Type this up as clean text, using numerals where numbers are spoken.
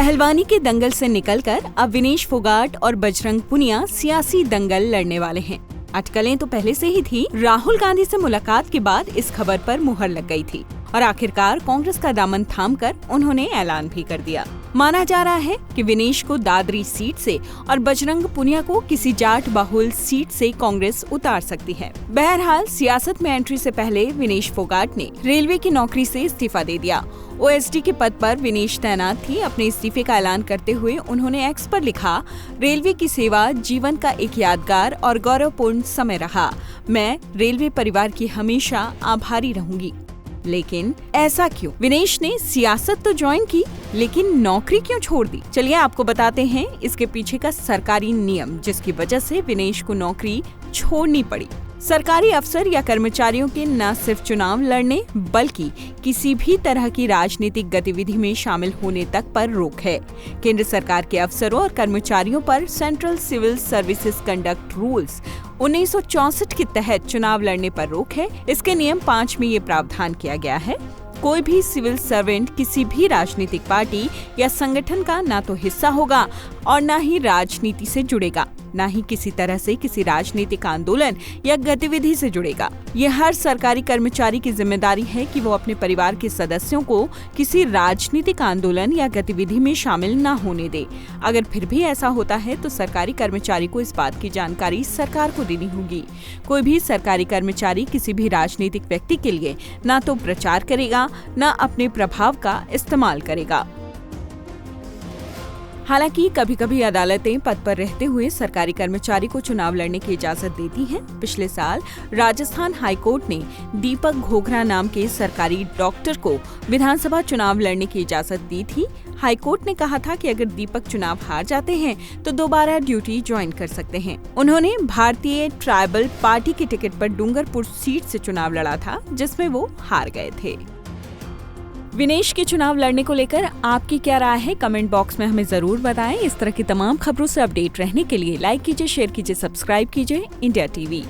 पहलवानी के दंगल से निकलकर अब विनेश फोगाट और बजरंग पुनिया सियासी दंगल लड़ने वाले हैं। अटकलें तो पहले से ही थी। राहुल गांधी से मुलाकात के बाद इस खबर पर मुहर लग गई थी और आखिरकार कांग्रेस का दामन थामकर उन्होंने ऐलान भी कर दिया। माना जा रहा है कि विनेश को दादरी सीट से और बजरंग पुनिया को किसी जाट बहुल सीट से कांग्रेस उतार सकती है। बहरहाल सियासत में एंट्री से पहले विनेश फोगाट ने रेलवे की नौकरी से इस्तीफा दे दिया। ओएसडी के पद पर विनेश तैनात थी। अपने इस्तीफे का ऐलान करते हुए उन्होंने एक्स पर लिखा, रेलवे की सेवा जीवन का एक यादगार और गौरवपूर्ण समय रहा। मैं रेलवे परिवार की हमेशा आभारी रहूंगी। लेकिन ऐसा क्यों? विनेश ने सियासत तो ज्वाइन की, लेकिन नौकरी क्यों छोड़ दी? चलिए आपको बताते हैं इसके पीछे का सरकारी नियम, जिसकी वजह से विनेश को नौकरी छोड़नी पड़ी। सरकारी अफसर या कर्मचारियों के न सिर्फ चुनाव लड़ने बल्कि किसी भी तरह की राजनीतिक गतिविधि में शामिल होने तक पर रोक है। केंद्र सरकार के अफसरों और कर्मचारियों पर central civil services conduct rules 1964 के तहत चुनाव लड़ने पर रोक है। इसके नियम 5 में ये प्रावधान किया गया है, कोई भी सिविल सर्वेंट किसी भी राजनीतिक पार्टी या संगठन का ना तो हिस्सा होगा और ना ही राजनीति से जुड़ेगा, ना ही किसी तरह से किसी राजनीतिक आंदोलन या गतिविधि से जुड़ेगा। ये हर सरकारी कर्मचारी की जिम्मेदारी है कि वो अपने परिवार के सदस्यों को किसी राजनीतिक आंदोलन या गतिविधि में शामिल न होने दे। अगर फिर भी ऐसा होता है तो सरकारी कर्मचारी को इस बात की जानकारी सरकार को देनी होगी। कोई भी सरकारी कर्मचारी किसी भी राजनीतिक व्यक्ति के लिए न तो प्रचार करेगा, न अपने प्रभाव का इस्तेमाल करेगा। हालांकि कभी कभी अदालतें पद पर रहते हुए सरकारी कर्मचारी को चुनाव लड़ने की इजाजत देती हैं। पिछले साल राजस्थान हाईकोर्ट ने दीपक घोघरा नाम के सरकारी डॉक्टर को विधानसभा चुनाव लड़ने की इजाजत दी थी। हाईकोर्ट ने कहा था कि अगर दीपक चुनाव हार जाते हैं तो दोबारा ड्यूटी ज्वाइन कर सकते हैं। उन्होंने भारतीय ट्राइबल पार्टी के टिकट पर डूंगरपुर सीट से चुनाव लड़ा था, जिसमें वो हार गए थे। विनेश के चुनाव लड़ने को लेकर आपकी क्या राय है? कमेंट बॉक्स में हमें जरूर बताएं। इस तरह की तमाम खबरों से अपडेट रहने के लिए लाइक कीजिए, शेयर कीजिए, सब्सक्राइब कीजिए इंडिया टीवी।